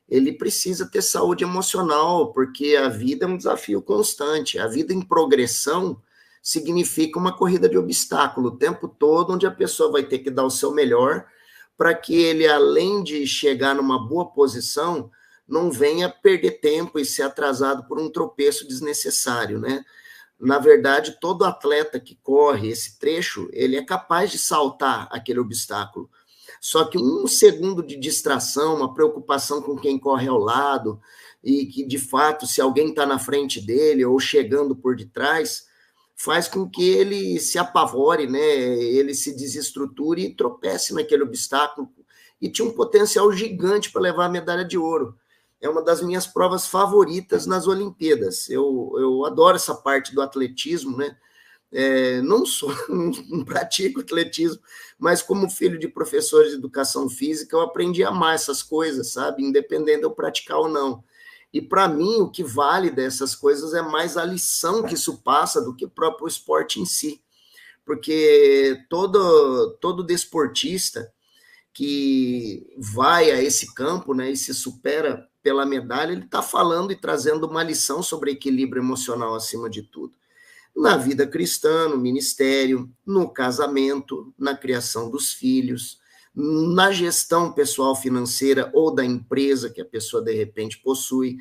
ele precisa ter saúde emocional, porque a vida é um desafio constante. A vida em progressão significa uma corrida de obstáculo o tempo todo, onde a pessoa vai ter que dar o seu melhor para que ele, além de chegar numa boa posição, não venha perder tempo e ser atrasado por um tropeço desnecessário, né? Na verdade, todo atleta que corre esse trecho, ele é capaz de saltar aquele obstáculo. Só que um segundo de distração, uma preocupação com quem corre ao lado, e que, de fato, se alguém está na frente dele ou chegando por detrás, faz com que ele se apavore, né? Ele se desestruture e tropece naquele obstáculo. E tinha um potencial gigante para levar a medalha de ouro. É uma das minhas provas favoritas nas Olimpíadas. Eu adoro essa parte do atletismo, né? Não pratico atletismo, mas como filho de professores de educação física, eu aprendi a amar essas coisas, sabe? Independente de eu praticar ou não. E para mim, o que vale dessas coisas é mais a lição que isso passa do que o próprio esporte em si. Porque todo desportista que vai a esse campo, né, e se supera pela medalha, ele está falando e trazendo uma lição sobre equilíbrio emocional acima de tudo. Na vida cristã, no ministério, no casamento, na criação dos filhos, na gestão pessoal financeira ou da empresa que a pessoa, de repente, possui,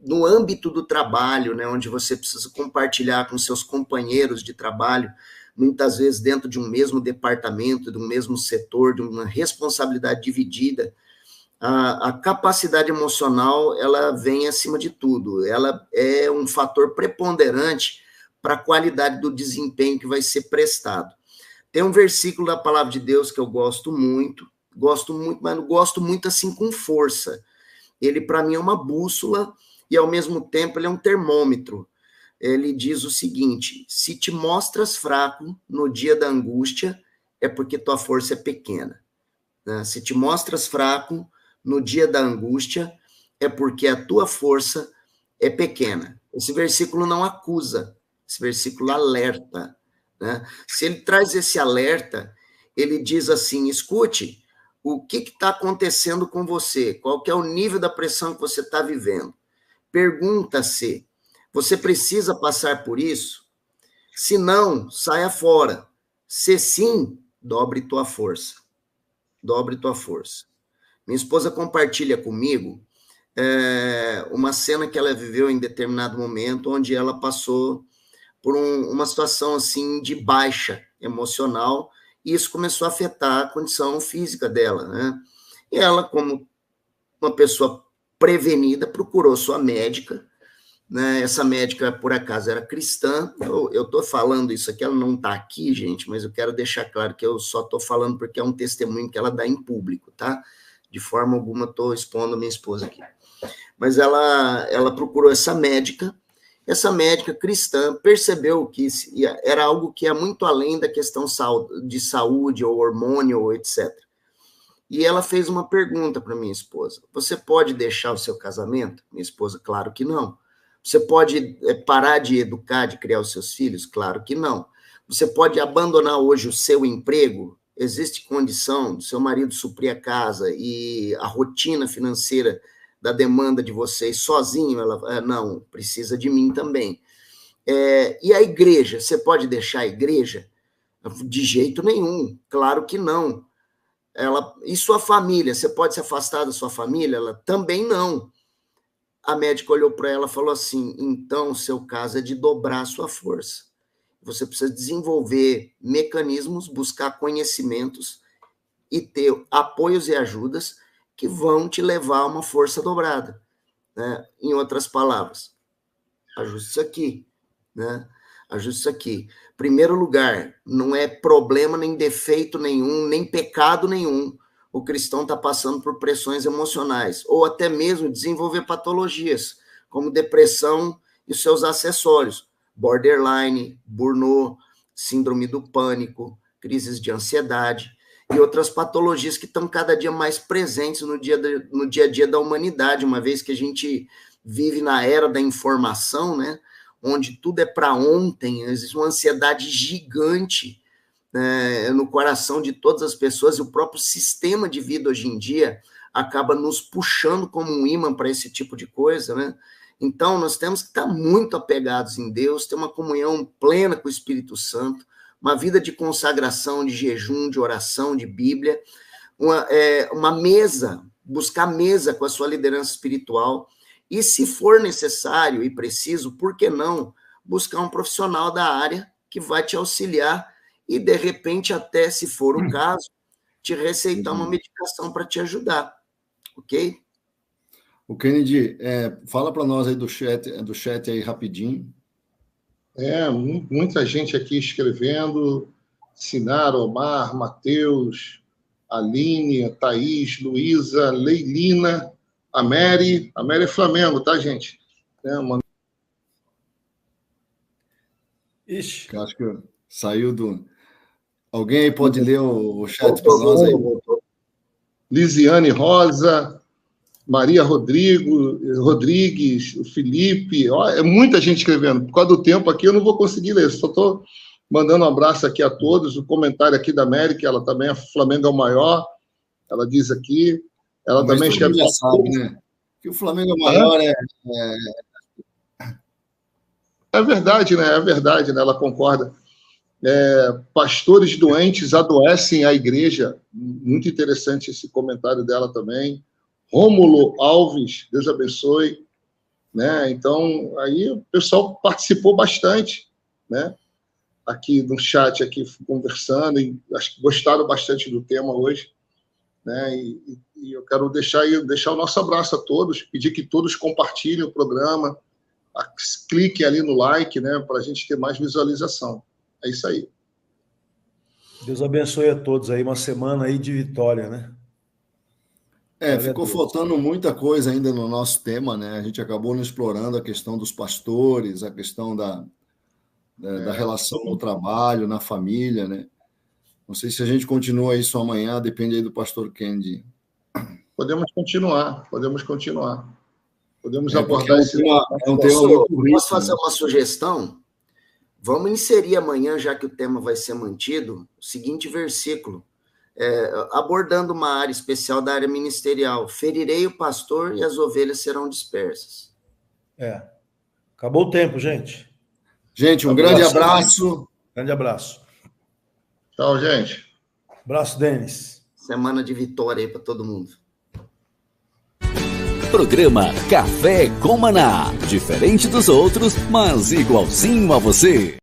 no âmbito do trabalho, né, onde você precisa compartilhar com seus companheiros de trabalho, muitas vezes dentro de um mesmo departamento, de um mesmo setor, de uma responsabilidade dividida. A capacidade emocional, ela vem acima de tudo, ela é um fator preponderante para a qualidade do desempenho que vai ser prestado. Tem um versículo da palavra de Deus que eu gosto muito, mas não gosto muito assim com força. Ele, para mim, é uma bússola e, ao mesmo tempo, ele é um termômetro. Ele diz o seguinte: se te mostras fraco no dia da angústia, é porque tua força é pequena. Se te mostras fraco no dia da angústia, é porque a tua força é pequena. Esse versículo não acusa, esse versículo alerta, né? Se ele traz esse alerta, ele diz assim: escute, o que está acontecendo com você? Qual que é o nível da pressão que você está vivendo? Pergunta-se: você precisa passar por isso? Se não, saia fora. Se sim, dobre tua força. Dobre tua força. Minha esposa compartilha comigo uma cena que ela viveu em determinado momento, onde ela passou por uma situação assim de baixa emocional, e isso começou a afetar a condição física dela, né? E ela, como uma pessoa prevenida, procurou sua médica, né? Essa médica, por acaso, era cristã. Eu estou falando isso aqui, ela não está aqui, gente, mas eu quero deixar claro que eu só estou falando porque é um testemunho que ela dá em público, tá? De forma alguma estou expondo a minha esposa aqui. Mas ela procurou essa médica cristã percebeu que era algo que é muito além da questão de saúde, ou hormônio, ou etc. E ela fez uma pergunta para minha esposa: você pode deixar o seu casamento? Minha esposa: claro que não. Você pode parar de educar, de criar os seus filhos? Claro que não. Você pode abandonar hoje o seu emprego? Existe condição do seu marido suprir a casa e a rotina financeira da demanda de vocês sozinho? Ela: não, precisa de mim também. E a igreja? Você pode deixar a igreja? De jeito nenhum, claro que não. E sua família? Você pode se afastar da sua família? Ela: também não. A médica olhou para ela e falou assim: então, o seu caso é de dobrar a sua força. Você precisa desenvolver mecanismos, buscar conhecimentos e ter apoios e ajudas que vão te levar a uma força dobrada, né? Em outras palavras, ajuste isso aqui, né? Ajuste isso aqui. Primeiro lugar, não é problema, nem defeito nenhum, nem pecado nenhum o cristão está passando por pressões emocionais, ou até mesmo desenvolver patologias, como depressão e seus acessórios, borderline, burnout, síndrome do pânico, crises de ansiedade e outras patologias que estão cada dia mais presentes no dia a dia da humanidade, uma vez que a gente vive na era da informação, né, onde tudo é para ontem. Existe uma ansiedade gigante no coração de todas as pessoas, e o próprio sistema de vida hoje em dia acaba nos puxando como um imã para esse tipo de coisa, né? Então, nós temos que estar muito apegados em Deus, ter uma comunhão plena com o Espírito Santo, uma vida de consagração, de jejum, de oração, de Bíblia, uma mesa, buscar mesa com a sua liderança espiritual, e se for necessário e preciso, por que não buscar um profissional da área que vai te auxiliar e, de repente, até, se for o caso, te receitar uma medicação para te ajudar, ok? O Kennedy, fala para nós aí do chat aí rapidinho. Muita gente aqui escrevendo: Sinara, Omar, Matheus, Aline, Thaís, Luísa, Leilina, a Mary é Flamengo, tá, gente? Ixi. Acho que saiu do... Alguém aí pode ler o chat para nós aí? Lisiane Rosa, Maria Rodrigues, o Felipe, é muita gente escrevendo. Por causa do tempo aqui, eu não vou conseguir ler, só estou mandando um abraço aqui a todos. O comentário aqui da Mary, que ela também é Flamengo é o maior, ela diz aqui. Ela mas também escreve. Já sabe, né? Que o Flamengo é o maior. É verdade, né? É verdade, né? Ela concorda. Pastores doentes adoecem a igreja. Muito interessante esse comentário dela também. Rômulo Alves, Deus abençoe, né? Então, aí o pessoal participou bastante, né? Aqui no chat, aqui conversando, e acho que gostaram bastante do tema hoje, né? E eu quero deixar o nosso abraço a todos, pedir que todos compartilhem o programa, clique ali no like, né? Para a gente ter mais visualização. É isso aí. Deus abençoe a todos aí, uma semana aí de vitória, né? Ficou faltando muita coisa ainda no nosso tema, né? A gente acabou não explorando a questão dos pastores, a questão da relação no trabalho, na família, né? Não sei se a gente continua isso amanhã, depende aí do pastor Kennedy. Podemos continuar. Podemos abordar esse tema. Posso fazer uma sugestão? Vamos inserir amanhã, já que o tema vai ser mantido, o seguinte versículo, abordando uma área especial da área ministerial: ferirei o pastor e as ovelhas serão dispersas. Acabou o tempo, gente. Gente, um grande abraço. Grande abraço. Tchau, gente. Abraço, Denis. Semana de vitória aí para todo mundo. Programa Café com Maná. Diferente dos outros, mas igualzinho a você.